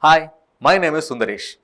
Hi, my name is Sundaresh.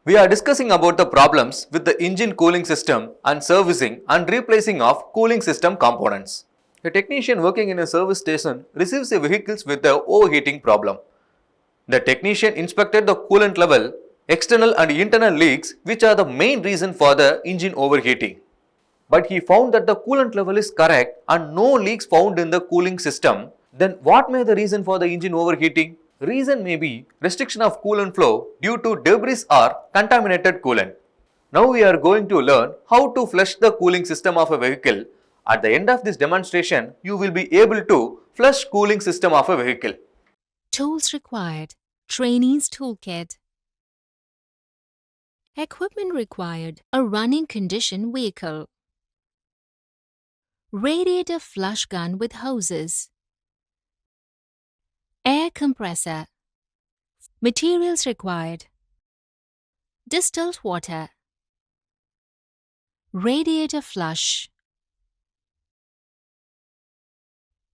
We are discussing about the problems with the engine cooling system and servicing and replacing of cooling system components. A technician working in a service station receives a vehicle with the overheating problem. The technician inspected the coolant level, external and internal leaks which are the main reason for the engine overheating. But he found that the coolant level is correct and no leaks found in the cooling system. Then what may be the reason for the engine overheating? Reason may be restriction of coolant flow due to debris or contaminated coolant. Now we are going to learn how to flush the cooling system of a vehicle. At the end of this demonstration, you will be able to flush cooling system of a vehicle. Tools required. Trainee's toolkit. Equipment required. A running condition vehicle. Radiator flush gun with hoses. Air compressor. Materials required. Distilled water. Radiator flush.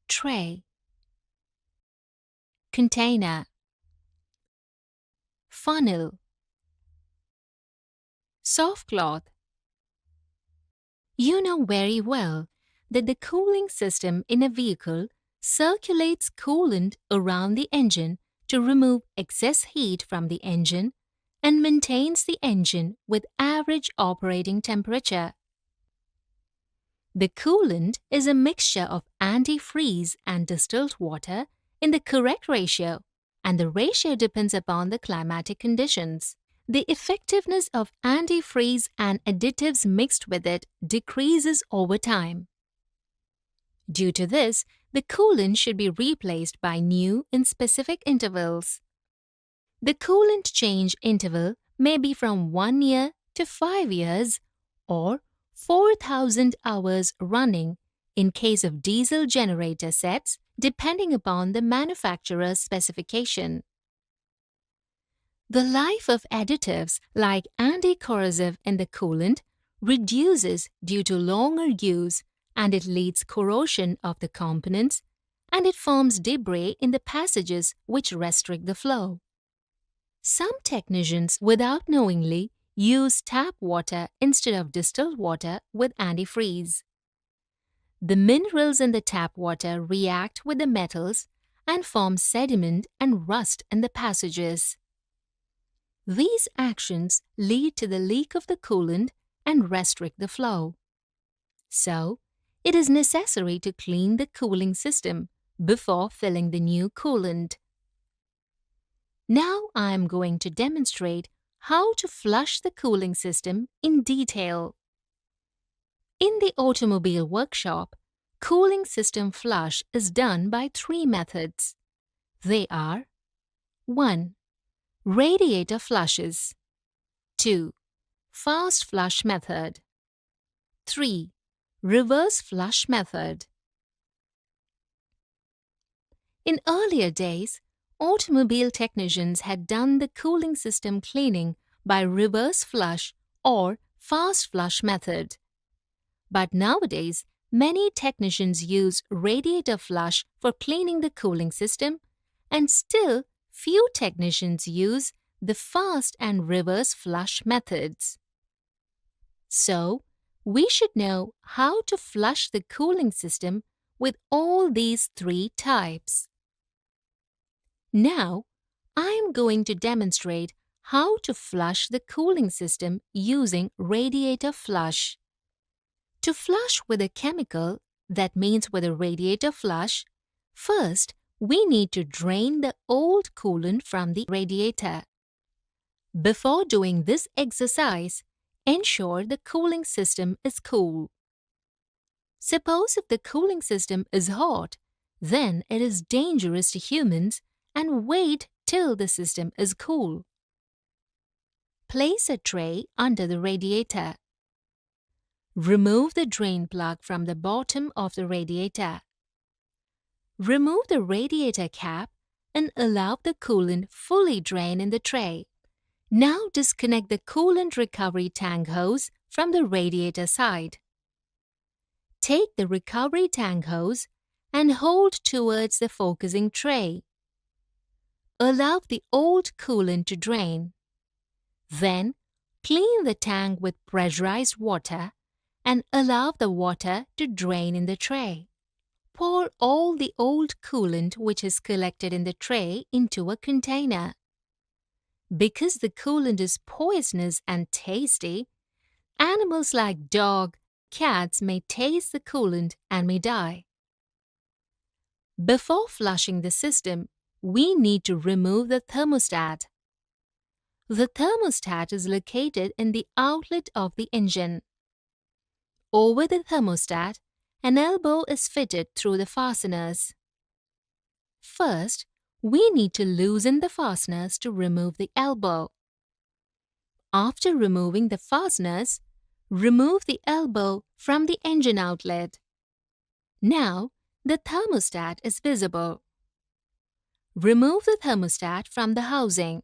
Tray. Container. Funnel. Soft cloth. You know very well that the cooling system in a vehicle circulates coolant around the engine to remove excess heat from the engine and maintains the engine with average operating temperature. The coolant is a mixture of antifreeze and distilled water in the correct ratio, and the ratio depends upon the climatic conditions. The effectiveness of antifreeze and additives mixed with it decreases over time. Due to this, the coolant should be replaced by new in specific intervals. The coolant change interval may be from 1 year to 5 years or 4,000 hours running in case of diesel generator sets, depending upon the manufacturer's specification. The life of additives like anti-corrosive in the coolant reduces due to longer use, and it leads corrosion of the components, and it forms debris in the passages which restrict the flow. Some technicians, without knowingly, use tap water instead of distilled water with antifreeze. The minerals in the tap water react with the metals and form sediment and rust in the passages. These actions lead to the leak of the coolant and restrict the flow. So, it is necessary to clean the cooling system before filling the new coolant. Now I am going to demonstrate how to flush the cooling system in detail. In the automobile workshop, cooling system flush is done by 3 methods. They are 1. Radiator flushes. 2. Fast flush method. 3. Reverse flush method. In earlier days, automobile technicians had done the cooling system cleaning by reverse flush or fast flush method. But nowadays, many technicians use radiator flush for cleaning the cooling system, and still few technicians use the fast and reverse flush methods. So, we should know how to flush the cooling system with all these 3 types. Now, I am going to demonstrate how to flush the cooling system using radiator flush. To flush with a chemical, that means with a radiator flush, first we need to drain the old coolant from the radiator. Before doing this exercise, ensure the cooling system is cool. Suppose if the cooling system is hot, then it is dangerous to humans, and wait till the system is cool. Place a tray under the radiator. Remove the drain plug from the bottom of the radiator. Remove the radiator cap and allow the coolant fully drain in the tray. Now disconnect the coolant recovery tank hose from the radiator side. Take the recovery tank hose and hold towards the focusing tray. allow the old coolant to drain. Then, clean the tank with pressurized water and allow the water to drain in the tray. Pour all the old coolant which is collected in the tray into a container. Because the coolant is poisonous and tasty, animals like dogs, cats may taste the coolant and may die. Before flushing the system, we need to remove the thermostat. The thermostat is located in the outlet of the engine. Over the thermostat, an elbow is fitted through the fasteners. First, we need to loosen the fasteners to remove the elbow. After removing the fasteners, remove the elbow from the engine outlet. Now, the thermostat is visible. Remove the thermostat from the housing.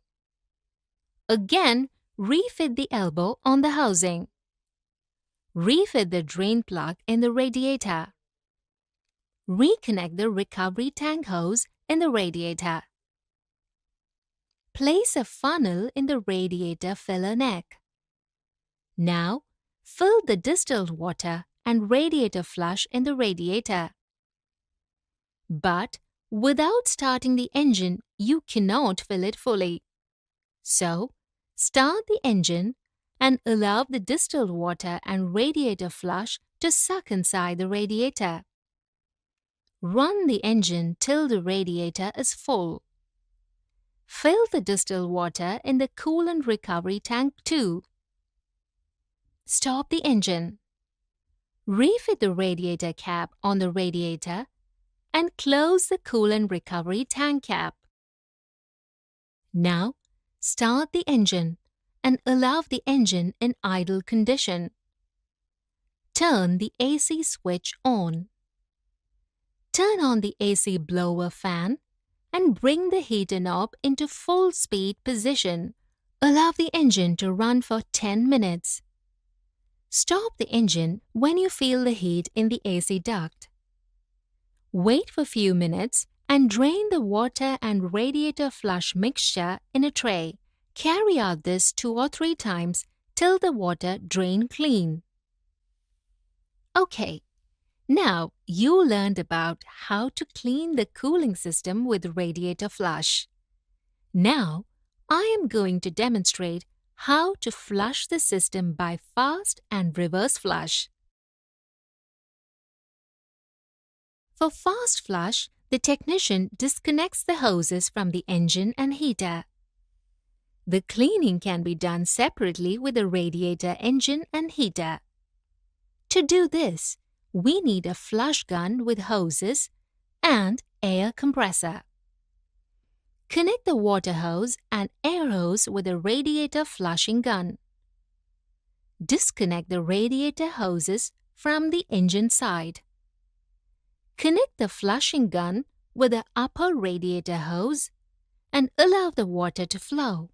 Again, refit the elbow on the housing. Refit the drain plug in the radiator. Reconnect the recovery tank hose in the radiator. Place a funnel in the radiator filler neck. Now, fill the distilled water and radiator flush in the radiator. But without starting the engine, you cannot fill it fully. So, start the engine and allow the distilled water and radiator flush to suck inside the radiator. Run the engine till the radiator is full. Fill the distilled water in the coolant recovery tank too. Stop the engine. Refit the radiator cap on the radiator and close the coolant recovery tank cap. Now, start the engine and allow the engine in idle condition. Turn the AC switch on. Turn on the AC blower fan and bring the heater knob into full speed position. Allow the engine to run for 10 minutes. Stop the engine when you feel the heat in the AC duct. Wait for a few minutes and drain the water and radiator flush mixture in a tray. Carry out this 2 or 3 times till the water drain clean. Okay, now you learned about how to clean the cooling system with radiator flush. Now, I am going to demonstrate how to flush the system by fast and reverse flush. For fast flush, the technician disconnects the hoses from the engine and heater. The cleaning can be done separately with the radiator, engine and heater. To do this, we need a flush gun with hoses and air compressor. Connect the water hose and air hose with a radiator flushing gun. Disconnect the radiator hoses from the engine side. Connect the flushing gun with the upper radiator hose and allow the water to flow.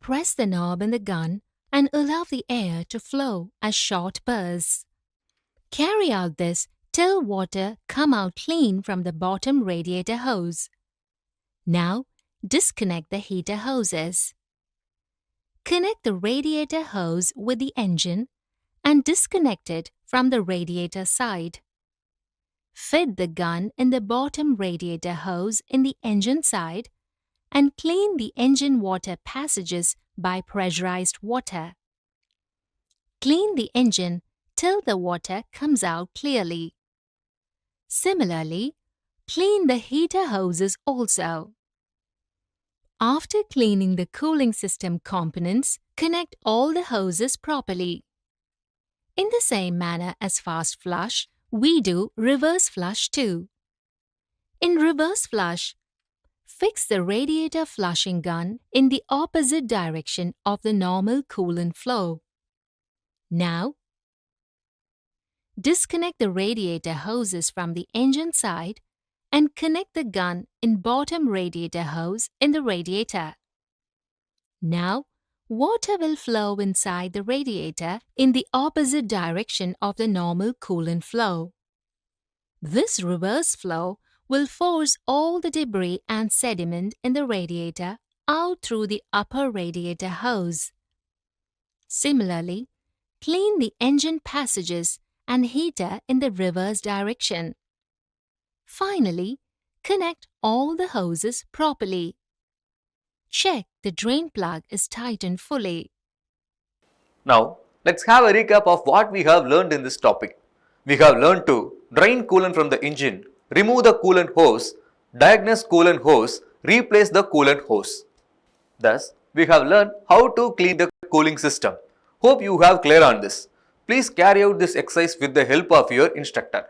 Press the knob in the gun and allow the air to flow as short bursts. Carry out this till water come out clean from the bottom radiator hose. Now, disconnect the heater hoses. Connect the radiator hose with the engine and disconnect it from the radiator side. Fit the gun in the bottom radiator hose in the engine side and clean the engine water passages by pressurized water. Clean the engine till the water comes out clearly. Similarly, clean the heater hoses also. After cleaning the cooling system components, connect all the hoses properly. In the same manner as fast flush, we do reverse flush too. In reverse flush, fix the radiator flushing gun in the opposite direction of the normal coolant flow. Now, disconnect the radiator hoses from the engine side and connect the gun in bottom radiator hose in the radiator. Now, water will flow inside the radiator in the opposite direction of the normal coolant flow. This reverse flow will force all the debris and sediment in the radiator out through the upper radiator hose. Similarly, clean the engine passages and heater in the reverse direction. Finally, connect all the hoses properly. Check the drain plug is tightened fully. Now, let's have a recap of what we have learned in this topic. We have learned to drain coolant from the engine, remove the coolant hose, diagnose coolant hose, replace the coolant hose. Thus, we have learned how to clean the cooling system. Hope you have clear on this. Please carry out this exercise with the help of your instructor.